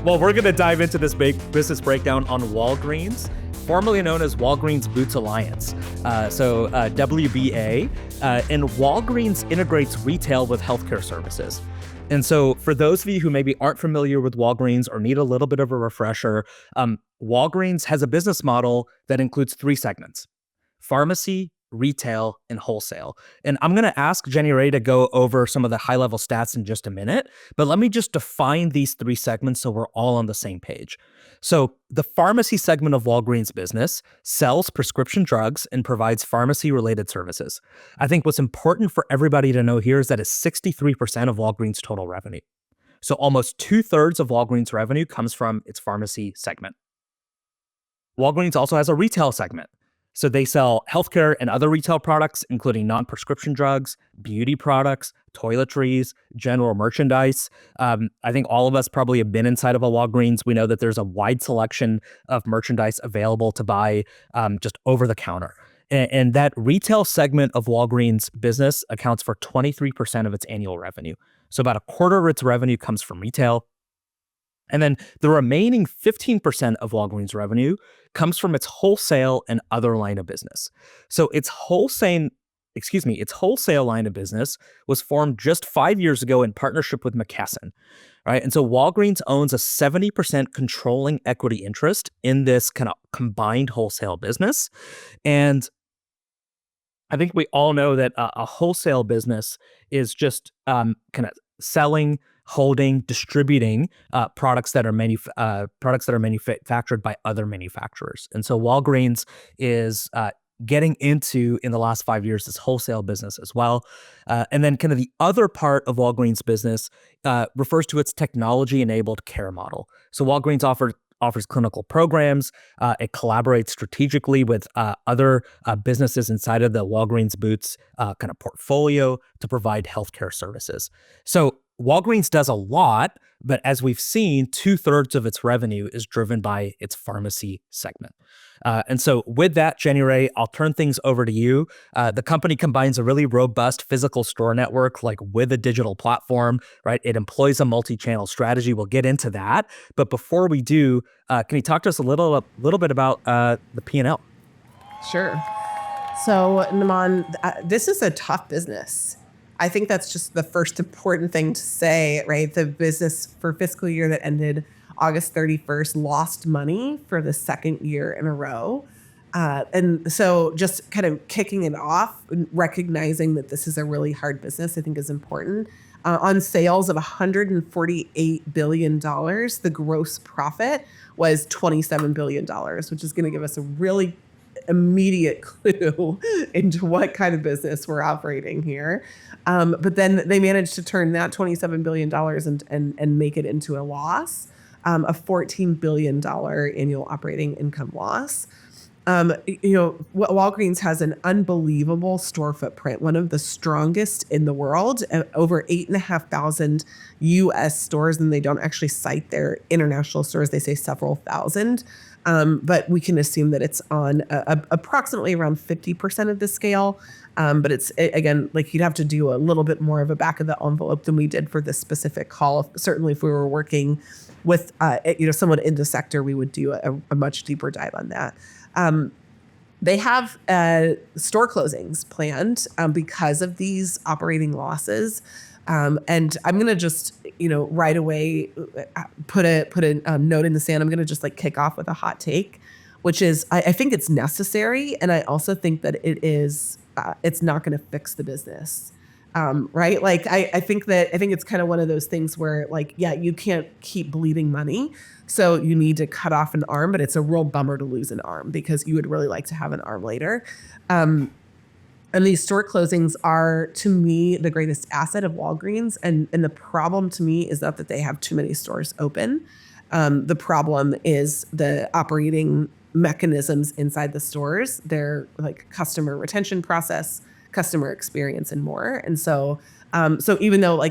Well, we're going to dive into this big business breakdown on Walgreens, formerly known as Walgreens Boots Alliance. WBA. And Walgreens integrates retail with healthcare services. And so for those of you who maybe aren't familiar with Walgreens or need a little bit of a refresher, Walgreens has a business model that includes three segments: pharmacy, retail, and wholesale. And I'm going to ask Jenny Ray to go over some of the high-level stats in just a minute, but let me just define these three segments so we're all on the same page. So the pharmacy segment of Walgreens business sells prescription drugs and provides pharmacy-related services. I think what's important for everybody to know here is that it's 63% of Walgreens' total revenue. So almost 2/3 of Walgreens' revenue comes from its pharmacy segment. Walgreens also has a retail segment. So they sell healthcare and other retail products, including non-prescription drugs, beauty products, toiletries, general merchandise. I think all of us probably have been inside of a Walgreens. We know that there's a wide selection of merchandise available to buy just over the counter. And that retail segment of Walgreens business accounts for 23% of its annual revenue. So about a quarter of its revenue comes from retail. And then the remaining 15% of Walgreens revenue comes from its wholesale and other line of business. So its wholesale line of business was formed just 5 years ago in partnership with McKesson, right? And so Walgreens owns a 70% controlling equity interest in this kind of combined wholesale business. And I think we all know that a wholesale business is just kind of selling, holding, distributing products that are manufactured by other manufacturers. And so Walgreens is getting into, in the last 5 years, this wholesale business as well. And then kind of the other part of Walgreens business refers to its technology-enabled care model. So Walgreens offers clinical programs. It collaborates strategically with other businesses inside of the Walgreens Boots kind of portfolio to provide healthcare services. So Walgreens does a lot, but as we've seen, 2/3 of its revenue is driven by its pharmacy segment. And so with that, Jenny Ray, I'll turn things over to you. The company combines a really robust physical store network, like with a digital platform, right? It employs a multi-channel strategy. We'll get into that. But before we do, can you talk to us a little bit about the P&L? Sure. So, Namaan, this is a tough business. I think that's just the first important thing to say, right? The business for fiscal year that ended August 31st lost money for the second year in a row. And so just kind of kicking it off, recognizing that this is a really hard business, I think is important. On sales of $148 billion, the gross profit was $27 billion, which is going to give us a really immediate clue into what kind of business we're operating here. But then they managed to turn that $27 billion and make it into a loss, a $14 billion annual operating income loss. Walgreens has an unbelievable store footprint, one of the strongest in the world, over 8,500 U.S. stores, and they don't actually cite their international stores. They say several thousand. But we can assume that it's on approximately around 50% of the scale. But it's, again, like you'd have to do a little bit more of a back of the envelope than we did for this specific call. Certainly if we were working with someone in the sector, we would do a much deeper dive on that. They have store closings planned because of these operating losses. And I'm going to just, right away put a note in the sand. I'm going to just kick off with a hot take, which is I think it's necessary. And I also think that it's not going to fix the business. Right. I think it's kind of one of those things where you can't keep bleeding money. So you need to cut off an arm, but it's a real bummer to lose an arm because you would really like to have an arm later. And these store closings are, to me, the greatest asset of Walgreens. And the problem to me is not that they have too many stores open. The problem is the operating mechanisms inside the stores, their customer retention process, customer experience, and more. And so even though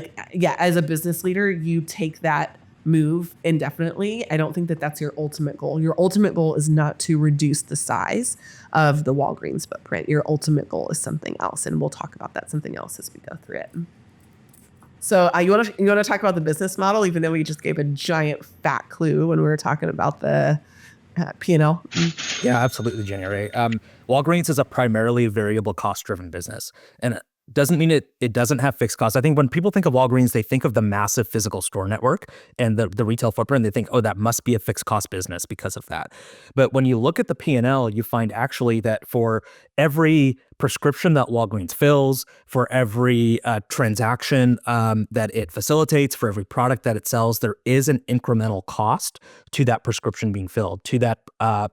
as a business leader, you take that move indefinitely, I don't think that that's your ultimate goal. Your ultimate goal is not to reduce the size of the Walgreens footprint. Your ultimate goal is something else. And we'll talk about that something else as we go through it. So you want to talk about the business model, even though we just gave a giant fat clue when we were talking about the P&L. Yeah, absolutely, January. Walgreens is a primarily variable cost driven business, and it doesn't mean it doesn't have fixed costs. I think when people think of Walgreens, they think of the massive physical store network and the retail footprint. They think, oh, that must be a fixed cost business because of that. But when you look at the P&L, you find actually that for every prescription that Walgreens fills, for every transaction that it facilitates, for every product that it sells, there is an incremental cost to that prescription being filled, to that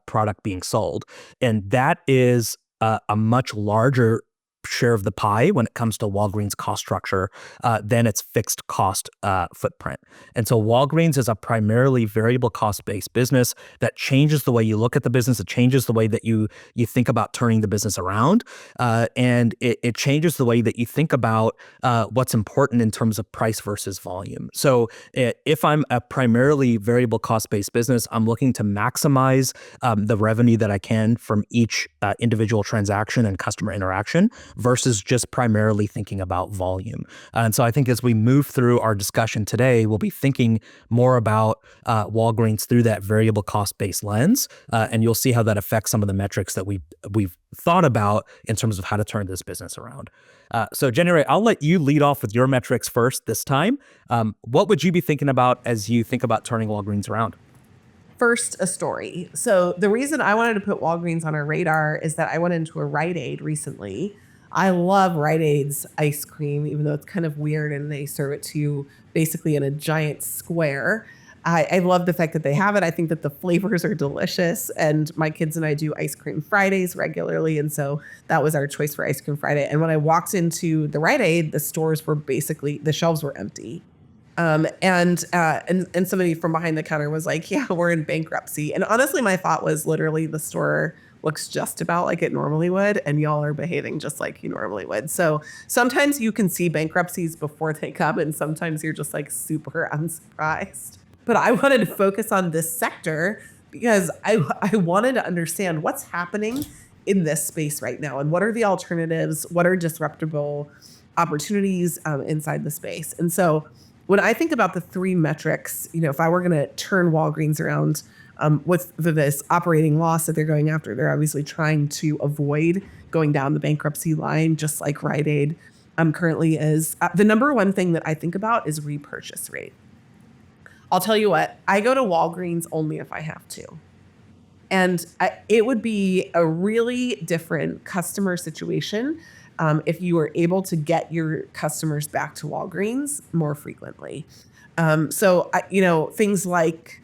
product being sold. And that is a much larger share of the pie when it comes to Walgreens cost structure than its fixed cost footprint. And so Walgreens is a primarily variable cost based business that changes the way you look at the business. It changes the way that you think about turning the business around, and it changes the way that you think about what's important in terms of price versus volume. So if I'm a primarily variable cost based business, I'm looking to maximize the revenue that I can from each individual transaction and customer interaction versus just primarily thinking about volume. And so I think as we move through our discussion today, we'll be thinking more about Walgreens through that variable cost-based lens, and you'll see how that affects some of the metrics that we've thought about in terms of how to turn this business around. So January, I'll let you lead off with your metrics first this time. What would you be thinking about as you think about turning Walgreens around? First, a story. So the reason I wanted to put Walgreens on our radar is that I went into a Rite Aid recently. I love Rite Aid's ice cream, even though it's kind of weird and they serve it to you basically in a giant square. I love the fact that they have it. I think that the flavors are delicious. And my kids and I do ice cream Fridays regularly. And so that was our choice for ice cream Friday. And when I walked into the Rite Aid, the stores were basically, the shelves were empty. And somebody from behind the counter was like, yeah, we're in bankruptcy. And honestly, my thought was literally the store looks just about like it normally would, and y'all are behaving just like you normally would. So sometimes you can see bankruptcies before they come, and sometimes you're just like super unsurprised. But I wanted to focus on this sector because I wanted to understand what's happening in this space right now and what are the alternatives, what are disruptable opportunities inside the space. And so when I think about the three metrics, if I were going to turn Walgreens around with this operating loss that they're going after, they're obviously trying to avoid going down the bankruptcy line, just like Rite Aid currently is. The number one thing that I think about is repurchase rate. I'll tell you what, I go to Walgreens only if I have to. And it would be a really different customer situation if you were able to get your customers back to Walgreens more frequently. So things like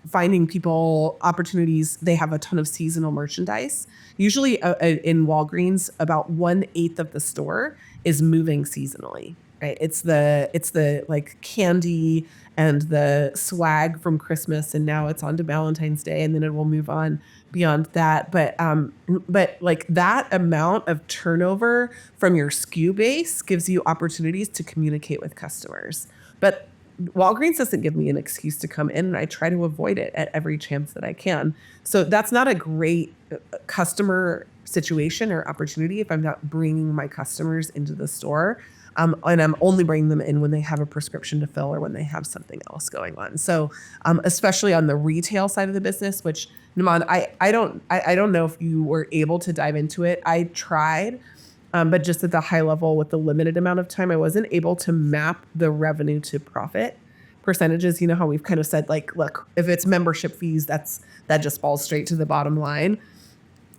finding people opportunities. They have a ton of seasonal merchandise. Usually in Walgreens, about 1/8 of the store is moving seasonally. Right? It's the like candy and the swag from Christmas, and now it's on to Valentine's Day, and then it will move on beyond that. But like that amount of turnover from your SKU base gives you opportunities to communicate with customers. But Walgreens doesn't give me an excuse to come in, and I try to avoid it at every chance that I can. So that's not a great customer situation or opportunity if I'm not bringing my customers into the store. And I'm only bringing them in when they have a prescription to fill or when they have something else going on. So especially on the retail side of the business, which Namaan, I don't know if you were able to dive into it. I tried, but just at the high level with the limited amount of time, I wasn't able to map the revenue to profit percentages. You know how we've kind of said, like, look, if it's membership fees, that just falls straight to the bottom line.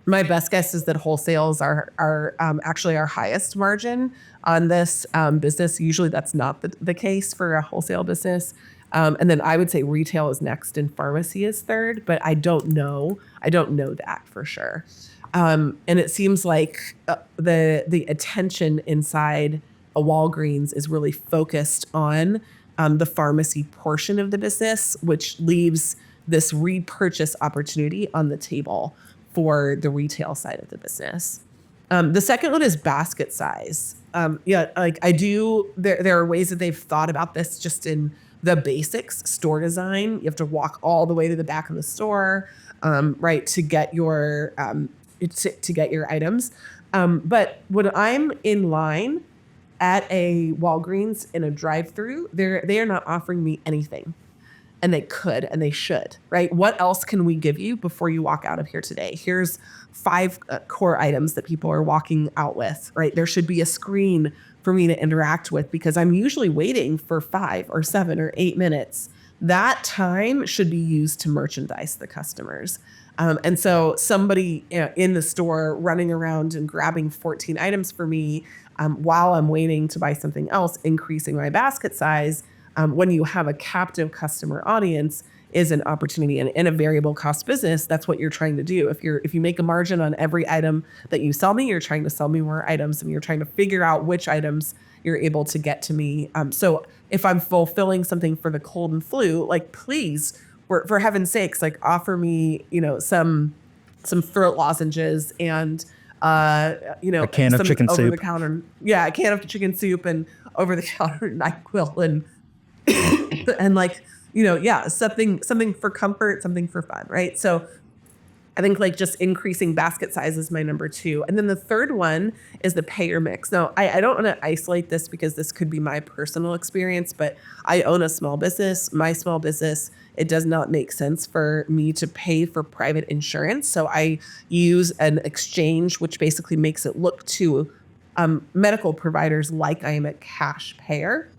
My best guess is that wholesales are actually our highest margin on this business. Usually that's not the case for a wholesale business. And then I would say retail is next and pharmacy is third, but I don't know that for sure. And it seems like the attention inside a Walgreens is really focused on the pharmacy portion of the business, which leaves this repurchase opportunity on the table for the retail side of the business. The second one is basket size. There are ways that they've thought about this just in the basics, store design. You have to walk all the way to the back of the store, right, to get your items. But when I'm in line, at a Walgreens in a drive-through, they are not offering me anything. And they could and they should, right? What else can we give you before you walk out of here today? Here's 5 core items that people are walking out with, right? There should be a screen for me to interact with because I'm usually waiting for 5 or 7 or 8 minutes. That time should be used to merchandise the customers. And so somebody in the store running around and grabbing 14 items for me while I'm waiting to buy something else, increasing my basket size, when you have a captive customer audience is an opportunity. And in a variable cost business, that's what you're trying to do. If you make a margin on every item that you sell me, you're trying to sell me more items and you're trying to figure out which items you're able to get to me. So if I'm fulfilling something for the cold and flu, like please, for heaven's sakes, like offer me, some throat lozenges and A can of some chicken over soup. the counter, a can of chicken soup and over the counter NyQuil and and something for comfort, something for fun, right? So I think like just increasing basket size is my number 2. And then the third one is the payer mix. Now, I don't want to isolate this because this could be my personal experience, but I own a small business. My small business, it does not make sense for me to pay for private insurance. So I use an exchange, which basically makes it look to medical providers like I am a cash payer.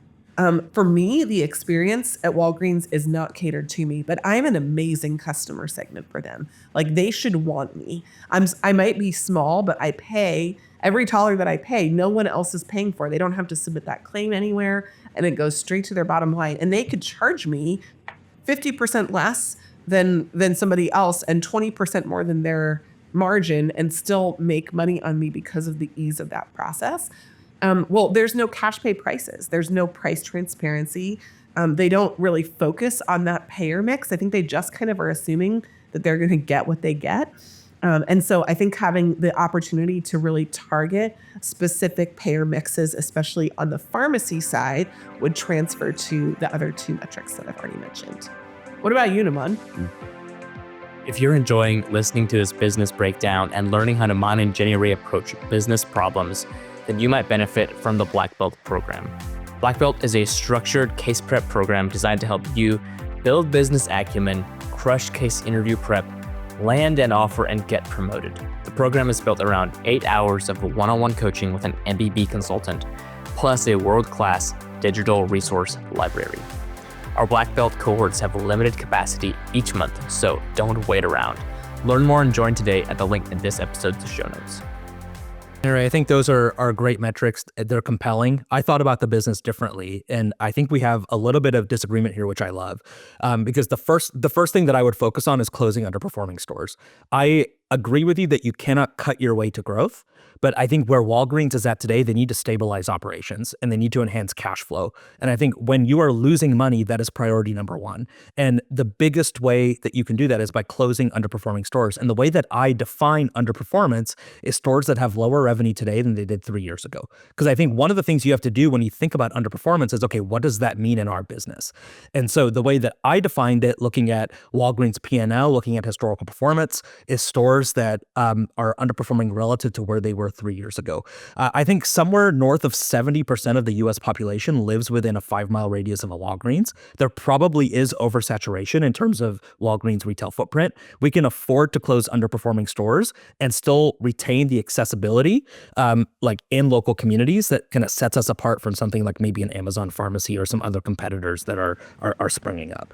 For me, the experience at Walgreens is not catered to me, but I'm an amazing customer segment for them. Like they should want me. I might be small, but I pay every dollar that I pay. No one else is paying for. They don't have to submit that claim anywhere, and it goes straight to their bottom line. And they could charge me 50% less than somebody else and 20% more than their margin and still make money on me because of the ease of that process. Well, there's no cash pay prices. There's no price transparency. They don't really focus on that payer mix. I think they just kind of are assuming that they're going to get what they get. And so I think having the opportunity to really target specific payer mixes, especially on the pharmacy side, would transfer to the other 2 metrics that I've already mentioned. What about you, Namaan? If you're enjoying listening to this business breakdown and learning how Namaan and Jenny approach business problems, then you might benefit from the Black Belt program. Black Belt is a structured case prep program designed to help you build business acumen, crush case interview prep, land an offer, and get promoted. The program is built around 8 hours of one-on-one coaching with an MBB consultant, plus a world-class digital resource library. Our Black Belt cohorts have limited capacity each month, so don't wait around. Learn more and join today at the link in this episode's show notes. Henry, I think those are great metrics. They're compelling. I thought about the business differently, and I think we have a little bit of disagreement here, which I love, because the first thing that I would focus on is closing underperforming stores. I agree with you that you cannot cut your way to growth, but I think where Walgreens is at today, they need to stabilize operations and they need to enhance cash flow. And I think when you are losing money, that is priority number 1. And the biggest way that you can do that is by closing underperforming stores. And the way that I define underperformance is stores that have lower revenue today than they did 3 years ago. Because I think one of the things you have to do when you think about underperformance is, okay, what does that mean in our business? And so the way that I defined it, looking at Walgreens P&L, looking at historical performance, is stores that are underperforming relative to where they were 3 years ago. I think somewhere north of 70% of the US population lives within a 5-mile radius of a Walgreens. There probably is oversaturation in terms of Walgreens retail footprint. We can afford to close underperforming stores and still retain the accessibility like in local communities that kind of sets us apart from something like maybe an Amazon pharmacy or some other competitors that are springing up.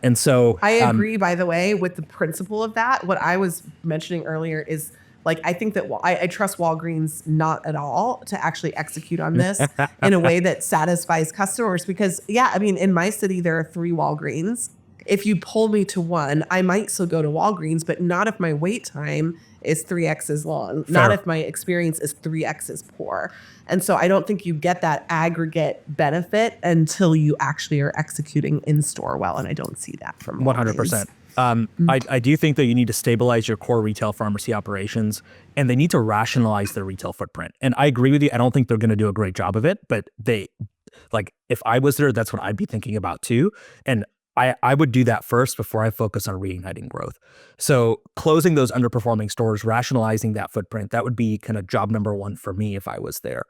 And so I agree, by the way, with the principle of that. What I was mentioning earlier is like, I think that I trust Walgreens not at all to actually execute on this in a way that satisfies customers because, in my city, there are 3 Walgreens. If you pull me to one, I might still go to Walgreens, but not if my wait time is 3x as long, Fair. not if my experience is 3x as poor. And so I don't think you get that aggregate benefit until you actually are executing in store well. And I don't see that from Walgreens. 100%. I do think that you need to stabilize your core retail pharmacy operations and they need to rationalize their retail footprint. And I agree with you. I don't think they're going to do a great job of it, but if I was there, that's what I'd be thinking about too. And I would do that first before I focus on reigniting growth. So closing those underperforming stores, rationalizing that footprint, that would be kind of job number 1 for me if I was there.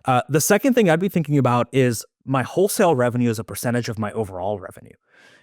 The second thing I'd be thinking about is my wholesale revenue as a percentage of my overall revenue.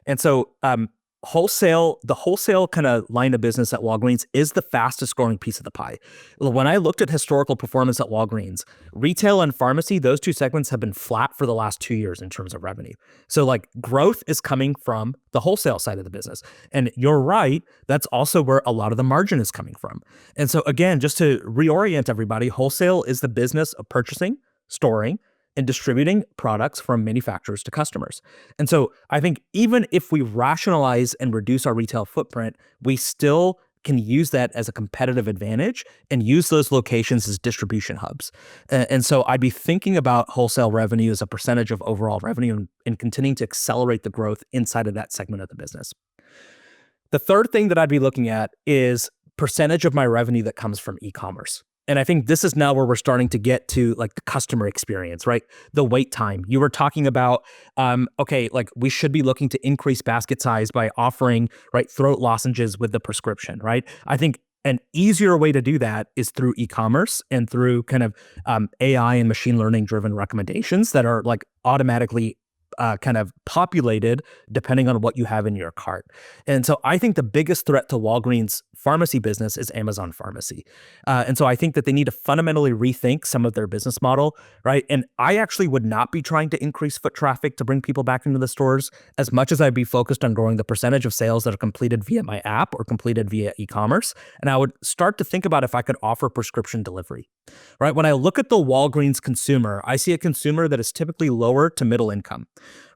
And so the wholesale kind of line of business at Walgreens is the fastest growing piece of the pie. When I looked at historical performance at Walgreens, retail and pharmacy, those two segments have been flat for the last 2 years in terms of revenue. So like growth is coming from the wholesale side of the business. And you're right, that's also where a lot of the margin is coming from. And so again, just to reorient everybody, wholesale is the business of purchasing, storing, and distributing products from manufacturers to customers. And so I think even if we rationalize and reduce our retail footprint, we still can use that as a competitive advantage and use those locations as distribution hubs. And so I'd be thinking about wholesale revenue as a percentage of overall revenue and continuing to accelerate the growth inside of that segment of the business. The third thing that I'd be looking at is percentage of my revenue that comes from e-commerce. And I think this is now where we're starting to get to like the customer experience, right? The wait time. You were talking about, like we should be looking to increase basket size by offering, right, throat lozenges with the prescription, right? I think an easier way to do that is through e-commerce and through kind of AI and machine learning driven recommendations that are like automatically kind of populated depending on what you have in your cart. And so I think the biggest threat to Walgreens pharmacy business is Amazon Pharmacy. And so I think that they need to fundamentally rethink some of their business model, right? And I actually would not be trying to increase foot traffic to bring people back into the stores as much as I'd be focused on growing the percentage of sales that are completed via my app or completed via e-commerce. And I would start to think about if I could offer prescription delivery, right? When I look at the Walgreens consumer, I see a consumer that is typically lower to middle income,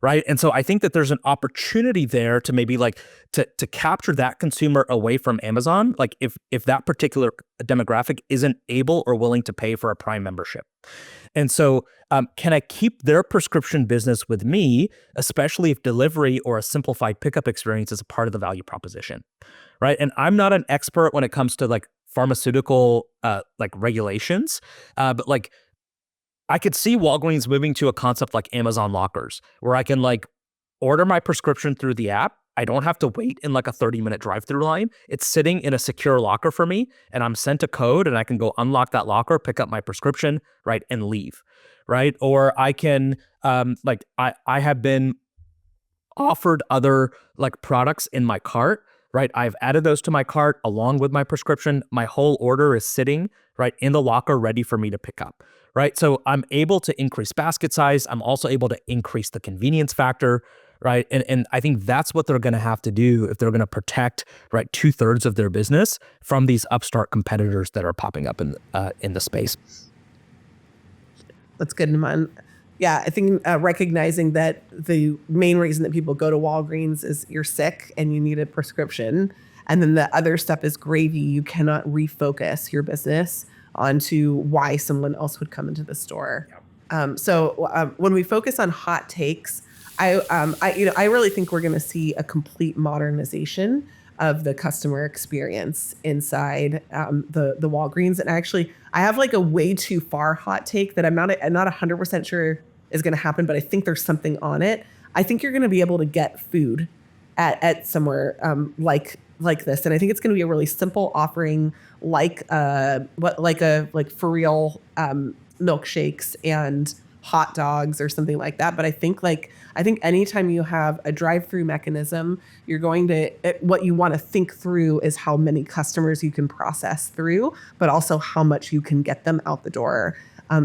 right? And so I think that there's an opportunity there to maybe like to capture that consumer away from Amazon, like if that particular demographic isn't able or willing to pay for a Prime membership. And so can I keep their prescription business with me, especially if delivery or a simplified pickup experience is a part of the value proposition, right? And I'm not an expert when it comes to like pharmaceutical like regulations, but like I could see Walgreens moving to a concept like Amazon lockers, where I can like order my prescription through the app. I don't have to wait in like a 30-minute drive-through line. It's sitting in a secure locker for me, and I'm sent a code, and I can go unlock that locker, pick up my prescription, right, and leave, right? Or I can I have been offered other like products in my cart, right? I've added those to my cart along with my prescription. My whole order is sitting right in the locker ready for me to pick up, right? So I'm able to increase basket size. I'm also able to increase the convenience factor, right? And I think that's what they're going to have to do if they're going to protect, right, 2/3 of their business from these upstart competitors that are popping up in the space. That's good, Namaan. Yeah, I think recognizing that the main reason that people go to Walgreens is you're sick and you need a prescription. And then the other stuff is gravy. You cannot refocus your business onto why someone else would come into the store. So when we focus on hot takes, I really think we're going to see a complete modernization of the customer experience inside the Walgreens. And actually, I have like a way too far hot take that I'm not 100% sure is going to happen, but I think there's something on it. I think you're going to be able to get food at somewhere like this, and I think it's going to be a really simple offering, like for real milkshakes and hot dogs or something like that. But I think anytime you have a drive-through mechanism, you're going to, what you want to think through is how many customers you can process through, but also how much you can get them out the door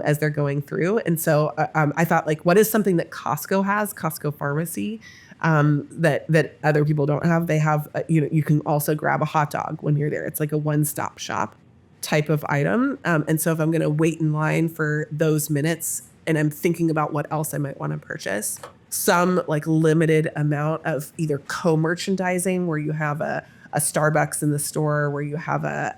as they're going through. And so I thought, like, what is something that Costco has, Costco Pharmacy, that other people don't have? They have, you can also grab a hot dog when you're there. It's like a one-stop shop type of item. And so if I'm going to wait in line for those minutes and I'm thinking about what else I might want to purchase, some like limited amount of either co-merchandising where you have a Starbucks in the store, where you have a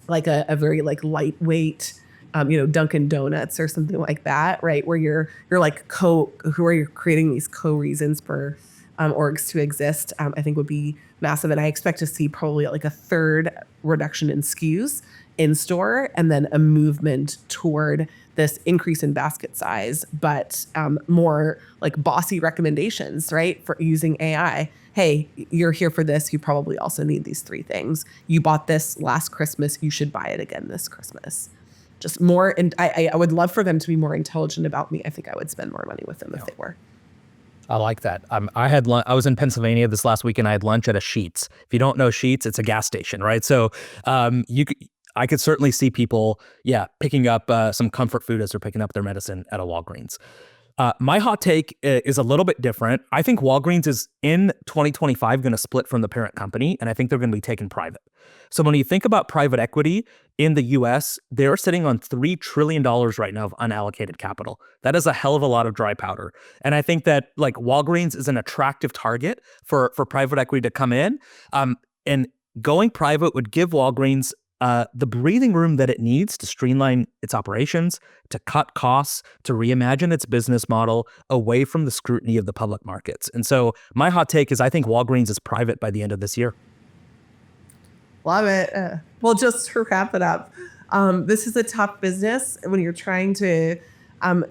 very like lightweight, Dunkin' Donuts or something like that, right? Where you're like where you're creating these co-reasons for orgs to exist, I think would be massive. And I expect to see probably like a third reduction in SKUs in store, and then a movement toward this increase in basket size, but more like bossy recommendations, right? For using AI. Hey, you're here for this. You probably also need these 3 things. You bought this last Christmas. You should buy it again this Christmas. just more. And I would love for them to be more intelligent about me. I think I would spend more money with them if they were. I like that. I was in Pennsylvania this last weekend. I had lunch at a Sheetz. If you don't know Sheetz, it's a gas station, right? So I could certainly see people, picking up some comfort food as they're picking up their medicine at a Walgreens. My hot take is a little bit different. I think Walgreens is in 2025 going to split from the parent company, and I think they're going to be taken private. So when you think about private equity in the US, they're sitting on $3 trillion right now of unallocated capital. That is a hell of a lot of dry powder. And I think that like Walgreens is an attractive target for private equity to come in. And going private would give Walgreens the breathing room that it needs to streamline its operations, to cut costs, to reimagine its business model away from the scrutiny of the public markets. And so my hot take is I think Walgreens is private by the end of this year. Love it. Well, just to wrap it up, this is a tough business when you're trying to,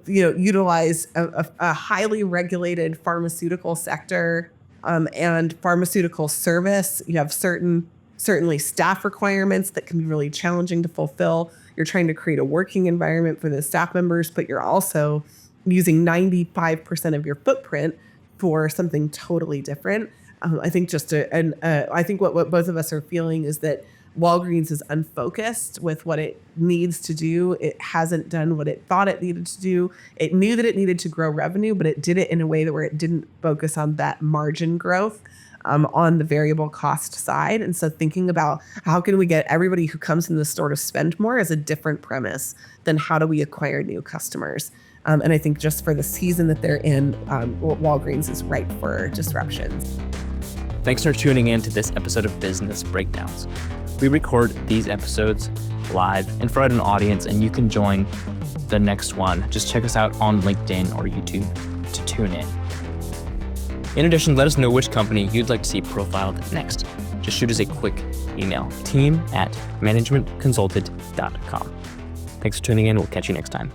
utilize a highly regulated pharmaceutical sector and pharmaceutical service. You have certainly staff requirements that can be really challenging to fulfill. You're trying to create a working environment for the staff members, but you're also using 95% of your footprint for something totally different. I think I think what both of us are feeling is that Walgreens is unfocused with what it needs to do. It hasn't done what it thought it needed to do. It knew that it needed to grow revenue, but it did it in a way that where it didn't focus on that margin growth on the variable cost side. And so thinking about how can we get everybody who comes in the store to spend more is a different premise than how do we acquire new customers. And I think just for the season that they're in, Walgreens is ripe for disruptions. Thanks for tuning in to this episode of Business Breakdowns. We record these episodes live in front of an audience, and you can join the next one. Just check us out on LinkedIn or YouTube to tune in. In addition, let us know which company you'd like to see profiled next. Just shoot us a quick email, team@managementconsulted.com. Thanks for tuning in. We'll catch you next time.